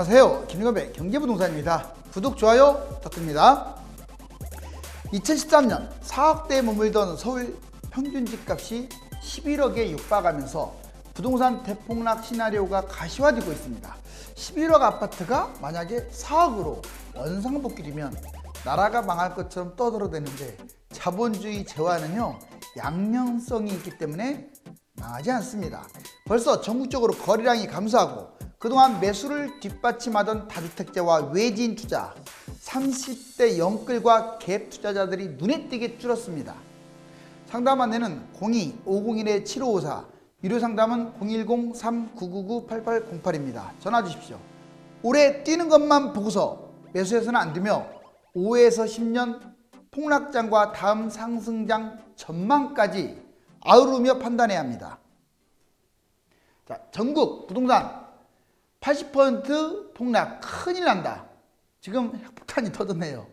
안녕하세요. 김용엽의 경제부동산입니다. 구독, 좋아요 부탁드립니다. 2013년 4억대에 머물던 서울 평균 집값이 11억에 육박하면서 부동산 대폭락 시나리오가 가시화되고 있습니다. 11억 아파트가 만약에 4억으로 원상복귀되면 나라가 망할 것처럼 떠들어대는데 자본주의 재화는요 양면성이 있기 때문에 망하지 않습니다. 벌써 전국적으로 거래량이 감소하고 그동안 매수를 뒷받침하던 다주택자와 외지인 투자, 30대 영끌과 갭 투자자들이 눈에 띄게 줄었습니다. 상담 안내는 02-501-7554, 유료 상담은 010-3999-8808입니다. 전화 주십시오. 올해 뛰는 것만 보고서 매수해서는 안 되며 5에서 10년 폭락장과 다음 상승장 전망까지 아우르며 판단해야 합니다. 자, 전국 부동산 80% 폭락, 큰일 난다. 지금 핵폭탄이 터졌네요.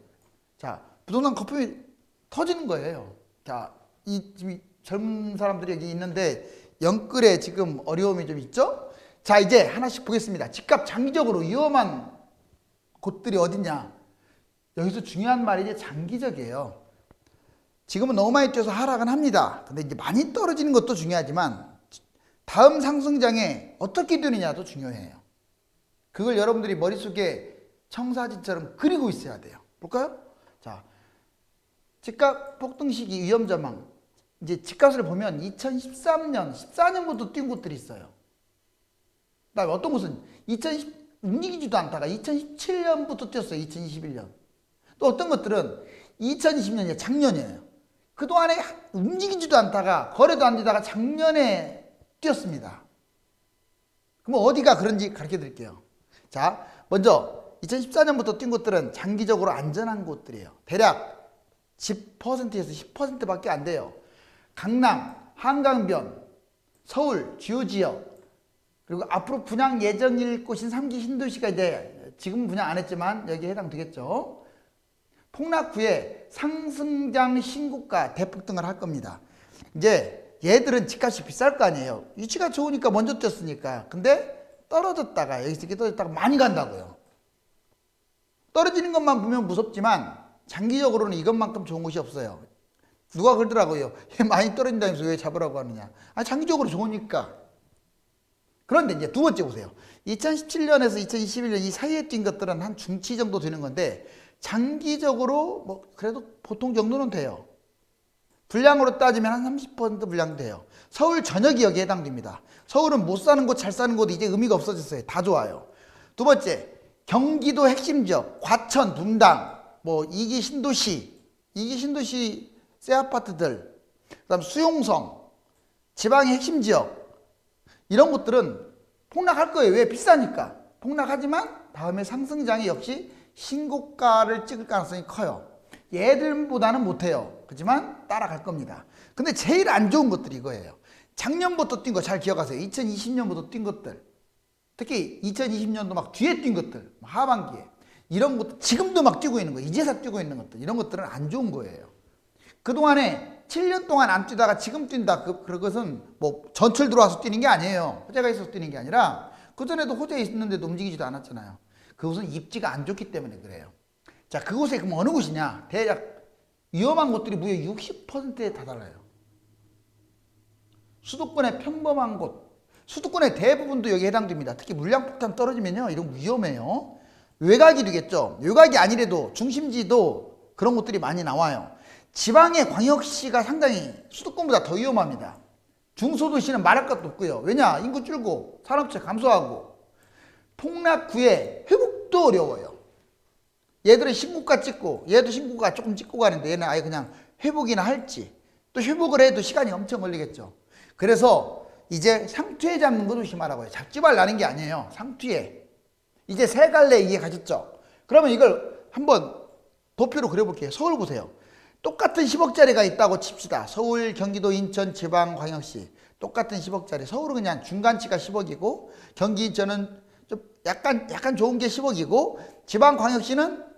자, 부동산 거품이 터지는 거예요. 자, 지금 젊은 사람들이 여기 있는데 영끌에 지금 어려움이 좀 있죠? 자, 이제 하나씩 보겠습니다. 집값 장기적으로 위험한 곳들이 어디냐? 여기서 중요한 말이 이제 장기적이에요. 지금은 너무 많이 뛰어서 하락은 합니다. 근데 이제 많이 떨어지는 것도 중요하지만 다음 상승장에 어떻게 되느냐도 중요해요. 그걸 여러분들이 머릿속에 청사진처럼 그리고 있어야 돼요. 볼까요? 자, 집값 폭등 시기 위험 전망. 이제 집값을 보면 2013년, 14년부터 뛴 곳들이 있어요. 그다음에 어떤 곳은 움직이지도 않다가 2017년부터 뛰었어요. 2021년. 또 어떤 것들은 2020년이에요. 작년이에요. 그동안에 움직이지도 않다가 거래도 안 되다가 작년에 뛰었습니다. 그럼 어디가 그런지 가르쳐 드릴게요. 자, 먼저 2014년부터 뛴 곳들은 장기적으로 안전한 곳들이에요. 대략 10%에서 10%밖에 안 돼요. 강남, 한강변, 서울, 주요 지역, 그리고 앞으로 분양 예정일 곳인 3기 신도시가 이제 지금 분양 안 했지만 여기에 해당되겠죠. 폭락 후에 상승장 신고가 대폭등을 할 겁니다. 이제 얘들은 집값이 비쌀 거 아니에요. 위치가 좋으니까 먼저 뛰었으니까. 근데 떨어졌다가 여기서 이렇게 떨어졌다가 많이 간다고요. 떨어지는 것만 보면 무섭지만 장기적으로는 이것만큼 좋은 곳이 없어요. 누가 그러더라고요. 얘 많이 떨어진다면서 왜 잡으라고 하느냐. 아, 장기적으로 좋으니까. 그런데 이제 두 번째 보세요. 2017년에서 2021년 이 사이에 뛴 것들은 한 중치 정도 되는 건데 장기적으로 뭐 그래도 보통 정도는 돼요. 분량으로 따지면 한 30% 분량 돼요. 서울 전역이 여기에 해당됩니다. 서울은 못 사는 곳, 잘 사는 곳 이제 의미가 없어졌어요. 다 좋아요. 두 번째, 경기도 핵심 지역, 과천, 분당, 뭐 2기 신도시 새 아파트들, 그다음 수용성, 지방의 핵심 지역 이런 곳들은 폭락할 거예요. 왜? 비싸니까. 폭락하지만 다음에 상승장이 역시 신고가를 찍을 가능성이 커요. 얘들보다는 못해요. 그렇지만 따라갈 겁니다. 근데 제일 안 좋은 것들이 이거예요. 작년부터 뛴 거 잘 기억하세요. 2020년부터 뛴 것들. 특히 2020년도 막 뒤에 뛴 것들. 하반기에. 이런 것들 지금도 막 뛰고 있는 거. 이제서 뛰고 있는 것들. 이런 것들은 안 좋은 거예요. 그동안에 7년 동안 안 뛰다가 지금 뛴다. 그것은 뭐 전철 들어와서 뛰는 게 아니에요. 호재가 있어서 뛰는 게 아니라 그전에도 호재 있는데도 움직이지도 않았잖아요. 그곳은 입지가 안 좋기 때문에 그래요. 자, 그곳에 그럼 어느 곳이냐? 대략 위험한 곳들이 무려 60%에 다달라요. 수도권의 평범한 곳, 수도권의 대부분도 여기에 해당됩니다. 특히 물량폭탄 떨어지면요, 이런 위험해요. 외곽이 되겠죠. 외곽이 아니래도 중심지도 그런 곳들이 많이 나와요. 지방의 광역시가 상당히 수도권보다 더 위험합니다. 중소도시는 말할 것도 없고요. 왜냐? 인구 줄고 산업체 감소하고 폭락 후에 회복도 어려워요. 얘들은 신고가 찍고 얘도 신고가 조금 찍고 가는데 얘는 아예 그냥 회복이나 할지 또 회복을 해도 시간이 엄청 걸리겠죠. 그래서 이제 상투에 잡는 거 조심하라고요. 잡지 말라는 게 아니에요. 상투에. 이제 세 갈래 이해 가셨죠? 그러면 이걸 한번 도표로 그려볼게요. 서울 보세요. 똑같은 10억짜리가 있다고 칩시다. 서울, 경기도, 인천, 지방, 광역시 똑같은 10억짜리. 서울은 그냥 중간치가 10억이고 경기, 인천은 좀 약간 좋은 게 10억이고 지방, 광역시는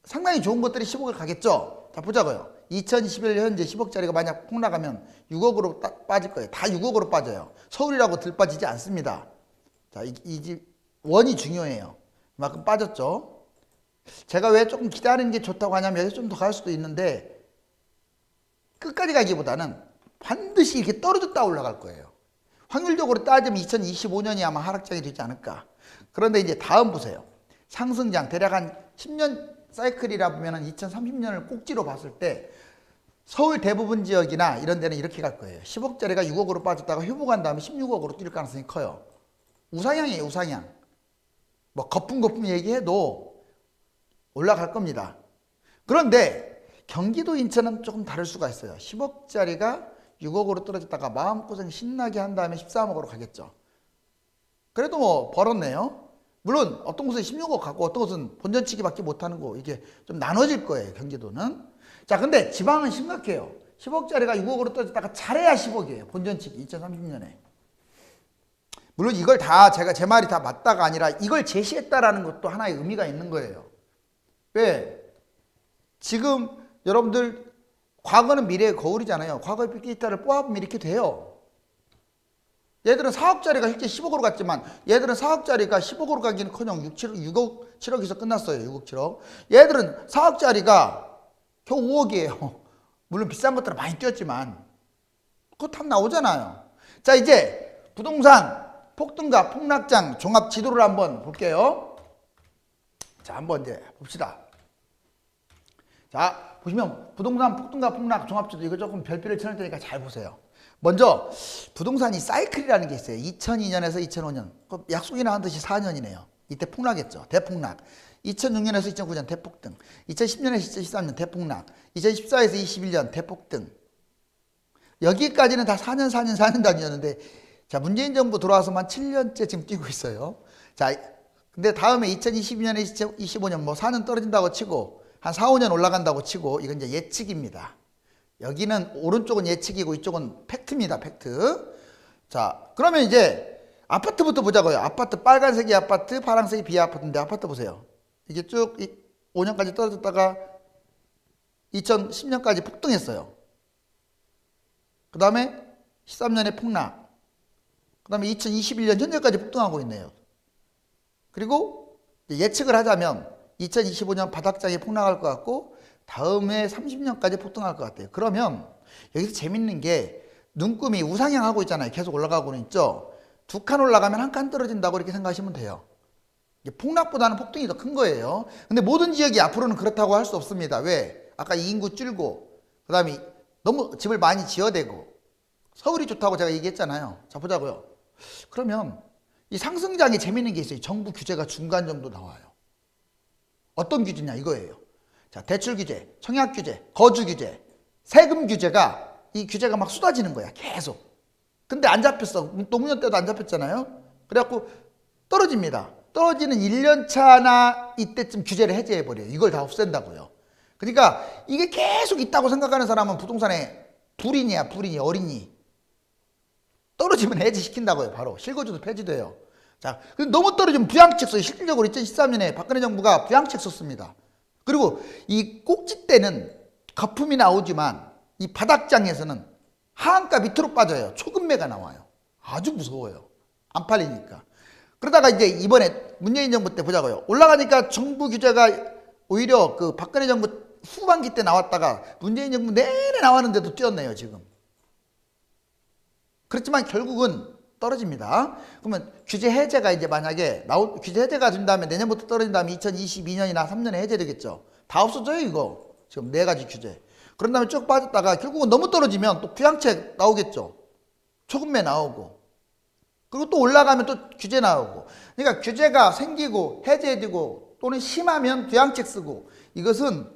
상당히 좋은 것들이 10억을 가겠죠. 자, 보자고요. 2021년 현재 10억짜리가 만약 폭락하면 6억으로 빠질 거예요. 다 6억으로 빠져요. 서울이라고 들 빠지지 않습니다. 자, 이 집 원이 중요해요. 이만큼 빠졌죠. 제가 왜 조금 기다리는 게 좋다고 하냐면 여기서 좀 더 갈 수도 있는데 끝까지 가기보다는 반드시 이렇게 떨어졌다 올라갈 거예요. 확률적으로 따지면 2025년이 아마 하락장이 되지 않을까. 그런데 이제 다음 보세요. 상승장 대략 한 10년 사이클이라 보면 2030년을 꼭지로 봤을 때 서울 대부분 지역이나 이런 데는 이렇게 갈 거예요. 10억짜리가 6억으로 빠졌다가 회복한 다음에 16억으로 뛸 가능성이 커요. 우상향이에요, 우상향. 뭐 거품거품 얘기해도 올라갈 겁니다. 그런데 경기도 인천은 조금 다를 수가 있어요. 10억짜리가 6억으로 떨어졌다가 마음고생 신나게 한 다음에 13억으로 가겠죠. 그래도 뭐 벌었네요. 물론 어떤 곳은 16억 갖고 어떤 곳은 본전치기밖에 못하는 거 이게 좀 나눠질 거예요. 경기도는. 자, 근데 지방은 심각해요. 10억짜리가 6억으로 떨어졌다가 잘해야 10억이에요. 본전치기 2030년에. 물론 이걸 다 제가 제 말이 다 맞다가 아니라 이걸 제시했다라는 것도 하나의 의미가 있는 거예요. 왜? 지금 여러분들 과거는 미래의 거울이잖아요. 과거의 빅데이터를 뽑아보면 이렇게 돼요. 얘들은 4억짜리가 실제 10억으로 갔지만 얘들은 4억짜리가 10억으로 가기는커녕 6억 7억에서 끝났어요. 6억 7억. 얘들은 4억짜리가 겨우 5억이에요. 물론 비싼 것들은 많이 뛰었지만 그거 다 나오잖아요. 자, 이제 부동산 폭등과 폭락장 종합 지도를 한번 볼게요. 자, 한번 이제 봅시다. 자, 보시면 부동산 폭등과 폭락 종합 지도 이거 조금 별표를 쳐놓을 테니까 잘 보세요. 먼저 부동산이 사이클이라는 게 있어요. 2002년에서 2005년. 약속이나 한 듯이 4년이네요. 이때 폭락했죠. 대폭락. 2006년에서 2009년 대폭등. 2010년에서 2013년 대폭락. 2014에서 21년 대폭등. 여기까지는 다 4년 단위였는데 자, 문재인 정부 들어와서만 7년째 지금 뛰고 있어요. 자, 근데 다음에 2022년에 2025년 뭐 4년 떨어진다고 치고 한 4, 5년 올라간다고 치고 이건 이제 예측입니다. 여기는 오른쪽은 예측이고 이쪽은 팩트입니다. 팩트. 자, 그러면 이제 아파트부터 보자고요. 아파트 빨간색이 아파트, 파란색이 비아파트인데 아파트 보세요. 이게 쭉 5년까지 떨어졌다가 2010년까지 폭등했어요. 그 다음에 13년에 폭락. 그 다음에 2021년 현재까지 폭등하고 있네요. 그리고 예측을 하자면 2025년 바닥장에 폭락할 것 같고 다음에 30년까지 폭등할 것 같아요. 그러면 여기서 재밌는 게 눈금이 우상향 하고 있잖아요. 계속 올라가고는 있죠. 두 칸 올라가면 한 칸 떨어진다고 이렇게 생각하시면 돼요. 폭락보다는 폭등이 더 큰 거예요. 근데 모든 지역이 앞으로는 그렇다고 할 수 없습니다. 왜? 아까 이 인구 줄고 그 다음에 너무 집을 많이 지어대고 서울이 좋다고 제가 얘기했잖아요. 자, 보자고요. 그러면 이 상승장이 재밌는 게 있어요. 정부 규제가 중간 정도 나와요. 어떤 규제냐 이거예요. 자, 대출 규제, 청약 규제, 거주 규제, 세금 규제가 이 규제가 막 쏟아지는 거야. 계속. 근데 안 잡혔어. 노무현 때도 안 잡혔잖아요. 그래갖고 떨어집니다. 떨어지는 1년 차나 이때쯤 규제를 해제해버려요. 이걸 다 없앤다고요. 그러니까 이게 계속 있다고 생각하는 사람은 부동산에 불인이야. 불인이 어린이. 떨어지면 해제시킨다고요. 바로 실거주도 폐지돼요. 자, 너무 떨어지면 부양책 써요. 실질적으로 2013년에 박근혜 정부가 부양책 썼습니다. 그리고 이 꼭지 때는 거품이 나오지만 이 바닥장에서는 하한가 밑으로 빠져요. 초급매가 나와요. 아주 무서워요. 안 팔리니까. 그러다가 이제 이번에 문재인 정부 때 보자고요. 올라가니까 정부 규제가 오히려 그 박근혜 정부 후반기 때 나왔다가 문재인 정부 내내 나왔는데도 뛰었네요, 지금. 그렇지만 결국은 떨어집니다. 그러면 규제 해제가 이제 만약에 규제 해제가 된다면 내년부터 떨어진 다음에 2022년이나 3년에 해제되겠죠. 다 없어져요, 이거. 지금 4가지 규제. 그런 다음에 쭉 빠졌다가 결국은 너무 떨어지면 또 부양책 나오겠죠. 초급매 나오고. 그리고 또 올라가면 또 규제 나오고. 그러니까 규제가 생기고 해제되고 또는 심하면 부양책 쓰고. 이것은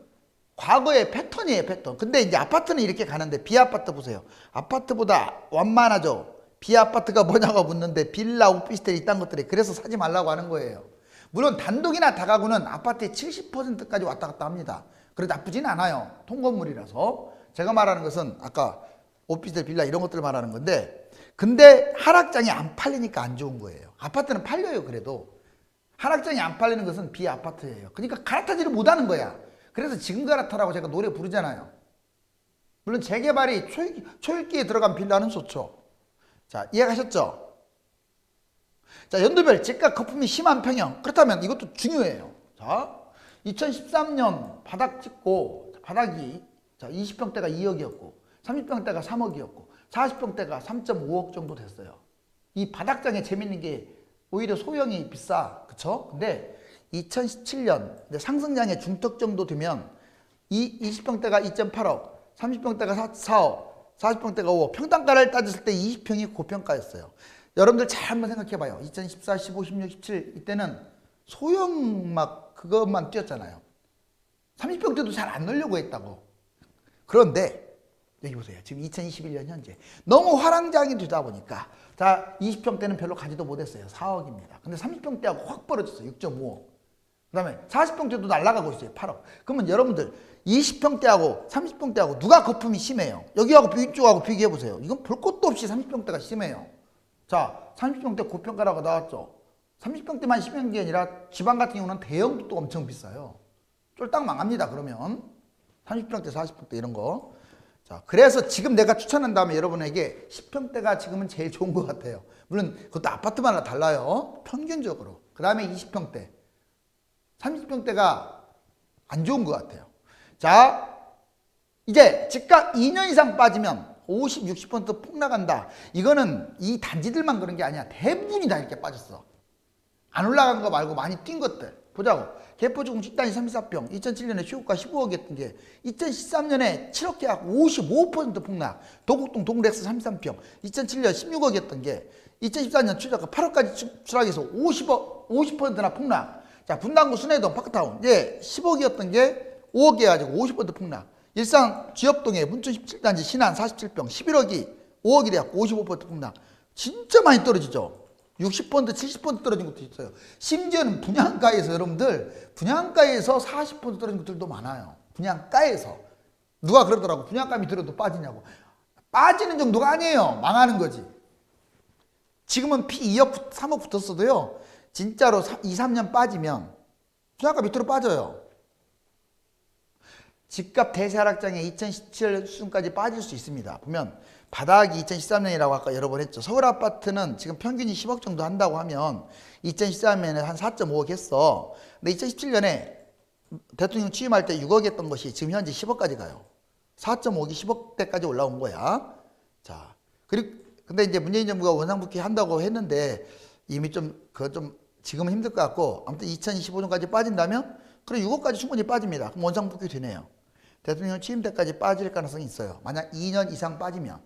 과거의 패턴이에요, 패턴. 근데 이제 아파트는 이렇게 가는데 비아파트 보세요. 아파트보다 완만하죠. 비아파트가 뭐냐고 묻는데 빌라, 오피스텔 이딴 것들이 그래서 사지 말라고 하는 거예요. 물론 단독이나 다가구는 아파트의 70%까지 왔다 갔다 합니다. 그래 나쁘진 않아요. 통건물이라서. 제가 말하는 것은 아까 오피스텔, 빌라 이런 것들을 말하는 건데 근데 하락장이 안 팔리니까 안 좋은 거예요. 아파트는 팔려요, 그래도. 하락장이 안 팔리는 것은 비아파트예요. 그러니까 갈아타지를 못하는 거야. 그래서 지금 갈아타라고 제가 노래 부르잖아요. 물론 재개발이 초읽기에 들어간 빌라는 좋죠. 자, 이해가셨죠? 자, 연도별 집값 거품이 심한 평형. 그렇다면 이것도 중요해요. 자, 2013년 바닥 찍고 바닥이 자 20평대가 2억이었고 30평대가 3억이었고 40평대가 3.5억 정도 됐어요. 이 바닥장에 재밌는 게 오히려 소형이 비싸. 그쵸? 근데 2017년 상승장의 중턱 정도 되면 이 20평대가 2.8억, 30평대가 4억, 40평대가 5억, 평당가를 따졌을 때 20평이 고평가였어요. 여러분들 잘 한번 생각해봐요. 2014, 15, 16, 17 이때는 소형 막 그것만 뛰었잖아요. 30평대도 잘 안 넣으려고 했다고. 그런데 여기 보세요. 지금 2021년 현재 너무 화랑장이 되다 보니까 자 20평대는 별로 가지도 못했어요. 4억입니다. 근데 30평대하고 확 벌어졌어요. 6.5억. 그 다음에 40평대도 날아가고 있어요. 8억. 그러면 여러분들 20평대하고 30평대하고 누가 거품이 심해요? 여기하고 이쪽하고 비교해보세요. 이건 볼 것도 없이 30평대가 심해요. 자 30평대 고평가라고 나왔죠. 30평대만 심한 게 아니라 지방 같은 경우는 대형도 또 엄청 비싸요. 쫄딱 망합니다. 그러면 30평대 40평대 이런 거. 자 그래서 지금 내가 추천한다면 여러분에게 10평대가 지금은 제일 좋은 것 같아요. 물론 그것도 아파트마다 달라요. 평균적으로. 그 다음에 20평대 30평대가 안 좋은 것 같아요. 자 이제 집값 2년 이상 빠지면 50, 60% 폭락한다. 이거는 이 단지들만 그런 게 아니야. 대부분이 다 이렇게 빠졌어. 안 올라간 거 말고 많이 뛴 것들 보자고. 개포주공 식단이 34평 2007년에 최고가 15억이었던 게 2013년에 7억 계약 55% 폭락. 도곡동 동렉스 33평 2007년 16억이었던 게 2014년 최저가 8억까지 추락해서 50%나 폭락. 자 분당구 순회동 파크타운 10억이었던 게 5억 해가지고 50% 폭락. 일산 지엽동의 문천 17단지 신안 47평 11억이 5억이 돼갖고 55% 폭락. 진짜 많이 떨어지죠. 60% 70% 떨어진 것도 있어요. 심지어는 분양가에서 여러분들 분양가에서 40% 떨어진 것들도 많아요. 분양가에서. 누가 그러더라고. 분양가 밑으로도 빠지냐고. 빠지는 정도가 아니에요. 망하는 거지. 지금은 피 2억 3억 붙었어도요. 진짜로 2, 3년 빠지면 분양가 밑으로 빠져요. 집값 대세 하락장에 2017년 수준까지 빠질 수 있습니다. 보면 바닥이 2013년이라고 아까 여러 번 했죠. 서울 아파트는 지금 평균이 10억 정도 한다고 하면 2013년에 한 4.5억 했어. 근데 2017년에 대통령 취임할 때 6억 했던 것이 지금 현재 10억까지 가요. 4.5억이 10억대까지 올라온 거야. 자, 그리고 근데 이제 문재인 정부가 원상복귀 한다고 했는데 이미 좀 지금은 힘들 것 같고 아무튼 2025년까지 빠진다면 그럼 6억까지 충분히 빠집니다. 그럼 원상복귀 되네요. 대통령 취임 때까지 빠질 가능성이 있어요. 만약 2년 이상 빠지면.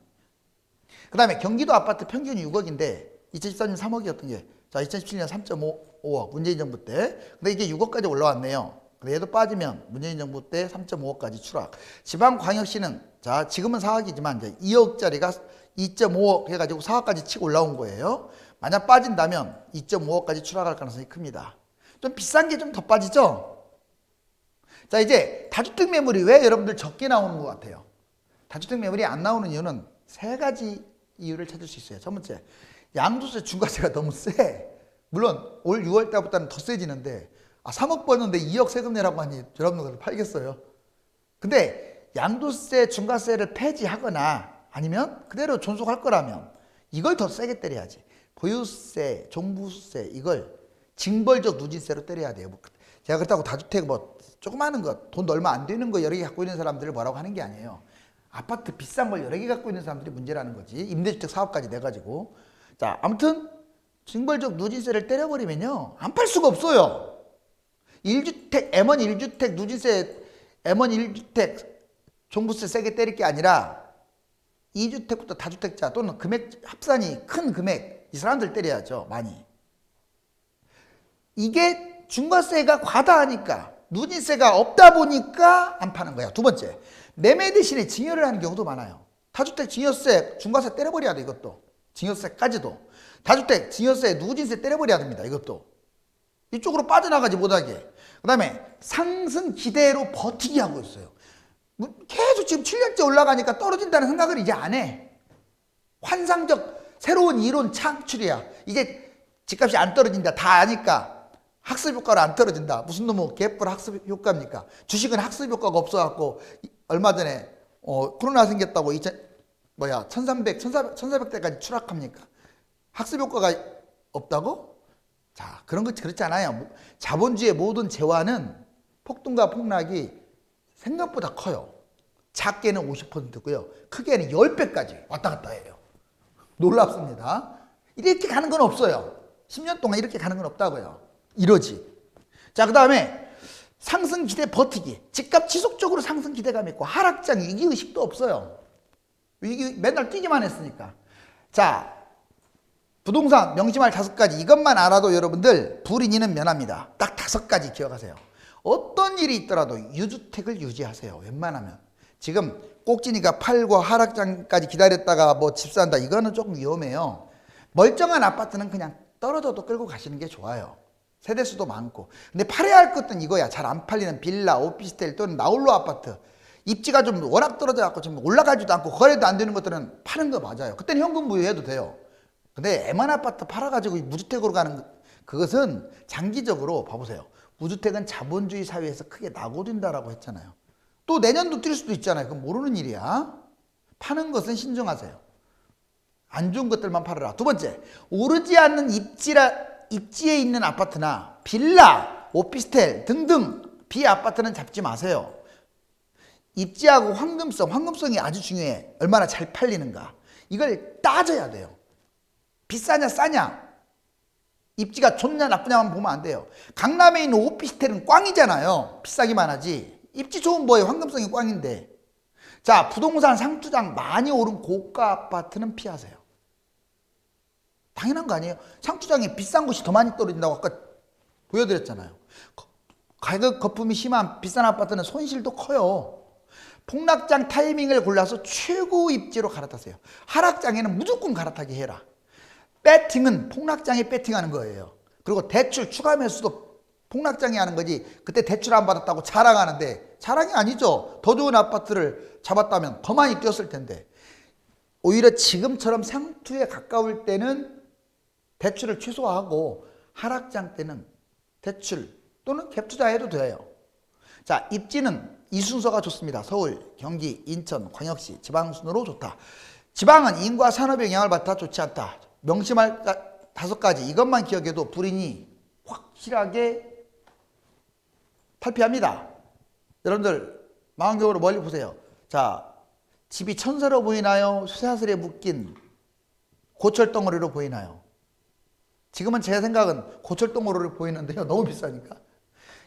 그 다음에 경기도 아파트 평균이 6억인데 2014년 3억이었던 게 자 2017년 3.5억 문재인 정부 때. 근데 이게 6억까지 올라왔네요. 근데 얘도 빠지면 문재인 정부 때 3.5억까지 추락. 지방광역시는 자 지금은 4억이지만 이제 2억짜리가 2.5억 해가지고 4억까지 치고 올라온 거예요. 만약 빠진다면 2.5억까지 추락할 가능성이 큽니다. 좀 비싼 게 좀 더 빠지죠? 자 이제 다주택 매물이 왜 여러분들 적게 나오는 것 같아요? 다주택 매물이 안 나오는 이유는 세 가지 이유를 찾을 수 있어요. 첫 번째, 양도세 중과세가 너무 세. 물론 올 6월 달부터는 더 세지는데 3억 버는데 2억 세금 내라고 하니 여러분들 그걸 팔겠어요? 근데 양도세 중과세를 폐지하거나 아니면 그대로 존속할 거라면 이걸 더 세게 때려야지. 보유세, 종부세 이걸 징벌적 누진세로 때려야 돼요. 제가 그렇다고 다주택 뭐 조그마한 거, 돈 얼마 안 되는 거 여러 개 갖고 있는 사람들을 뭐라고 하는 게 아니에요. 아파트 비싼 걸 여러 개 갖고 있는 사람들이 문제라는 거지. 임대주택 사업까지 내가지고. 자, 아무튼 징벌적 누진세를 때려버리면요. 안 팔 수가 없어요. 1주택, M1 1주택 누진세, M1 1주택 종부세 세게 때릴 게 아니라 2주택부터 다주택자 또는 금액 합산이 큰 금액 이 사람들 때려야죠. 많이. 이게 중과세가 과다하니까 누진세가 없다 보니까 안 파는 거야. 두 번째, 매매 대신에 증여를 하는 경우도 많아요. 다주택 증여세, 중과세 때려버려야 돼. 이것도. 증여세까지도. 다주택 증여세, 누진세 때려버려야 됩니다. 이것도. 이쪽으로 빠져나가지 못하게. 그 다음에 상승 기대로 버티기 하고 있어요. 계속 지금 7년째 올라가니까 떨어진다는 생각을 이제 안 해. 환상적 새로운 이론 창출이야. 이제 집값이 안 떨어진다. 다 아니까. 학습 효과로 안 떨어진다. 무슨 놈의 개뿔 학습 효과입니까? 주식은 학습 효과가 없어갖고 얼마 전에 코로나 생겼다고 1300, 1400대까지 추락합니까? 학습 효과가 없다고? 자, 그런 거 그렇지 않아요. 자본주의의 모든 재화는 폭등과 폭락이 생각보다 커요. 작게는 50%고요. 크게는 10배까지 왔다 갔다 해요. 놀랍습니다. 이렇게 가는 건 없어요. 10년 동안 이렇게 가는 건 없다고요. 이러지. 자, 그 다음에 상승 기대 버티기. 집값 지속적으로 상승 기대감 있고 하락장 위기의식도 없어요. 맨날 뛰기만 했으니까. 자, 부동산 명심할 5가지. 이것만 알아도 여러분들 불이익은 면합니다. 딱 5가지 기억하세요. 어떤 일이 있더라도 유주택을 유지하세요. 웬만하면. 지금 꼭지니까 팔고 하락장까지 기다렸다가 뭐 집 산다. 이거는 조금 위험해요. 멀쩡한 아파트는 그냥 떨어져도 끌고 가시는 게 좋아요. 세대수도 많고. 근데 팔아야 할 것은 이거야. 잘 안 팔리는 빌라, 오피스텔 또는 나홀로 아파트. 입지가 좀 워낙 떨어져 갖고 지금 올라가지도 않고 거래도 안 되는 것들은 파는 거 맞아요. 그때는 현금 부여해도 돼요. 근데 애만 아파트 팔아가지고 무주택으로 가는 그것은 장기적으로 봐보세요. 무주택은 자본주의 사회에서 크게 낙오된다라고 했잖아요. 또 내년도 뛸 수도 있잖아요. 그건 모르는 일이야. 파는 것은 신중하세요. 안 좋은 것들만 팔아라. 두 번째, 오르지 않는 입지에 있는 아파트나 빌라, 오피스텔 등등 비아파트는 잡지 마세요. 입지하고 황금성이 아주 중요해. 얼마나 잘 팔리는가. 이걸 따져야 돼요. 비싸냐 싸냐, 입지가 좋냐 나쁘냐만 보면 안 돼요. 강남에 있는 오피스텔은 꽝이잖아요. 비싸기만 하지. 입지 좋은 뭐예요? 황금성이 꽝인데. 자, 부동산 상투장 많이 오른 고가 아파트는 피하세요. 당연한 거 아니에요? 상투장이 비싼 곳이 더 많이 떨어진다고 아까 보여드렸잖아요. 가격 거품이 심한 비싼 아파트는 손실도 커요. 폭락장 타이밍을 골라서 최고 입지로 갈아타세요. 하락장에는 무조건 갈아타게 해라. 배팅은 폭락장에 배팅하는 거예요. 그리고 대출 추가 매수도 폭락장에 하는 거지. 그때 대출 안 받았다고 자랑하는데 자랑이 아니죠. 더 좋은 아파트를 잡았다면 더 많이 뛰었을 텐데. 오히려 지금처럼 상투에 가까울 때는 대출을 최소화하고 하락장 때는 대출 또는 갭 투자해도 돼요. 자, 입지는 이 순서가 좋습니다. 서울, 경기, 인천, 광역시, 지방 순으로 좋다. 지방은 인구와 산업의 영향을 받아 좋지 않다. 명심할 5가지. 이것만 기억해도 불이익이 확실하게 탈피합니다. 여러분들 망원경으로 멀리 보세요. 자, 집이 천사로 보이나요? 쇠사슬에 묶인 고철덩어리로 보이나요? 지금은 제 생각은 고철덩어리로 보이는데요. 너무 비싸니까.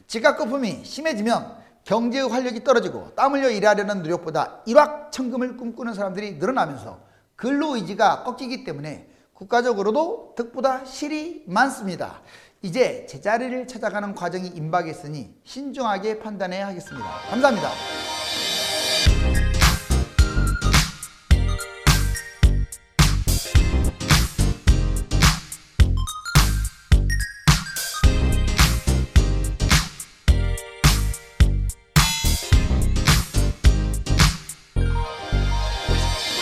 집값 거품이 심해지면 경제의 활력이 떨어지고 땀 흘려 일하려는 노력보다 일확천금을 꿈꾸는 사람들이 늘어나면서 근로의지가 꺾이기 때문에 국가적으로도 득보다 실이 많습니다. 이제 제자리를 찾아가는 과정이 임박했으니 신중하게 판단해야 하겠습니다. 감사합니다.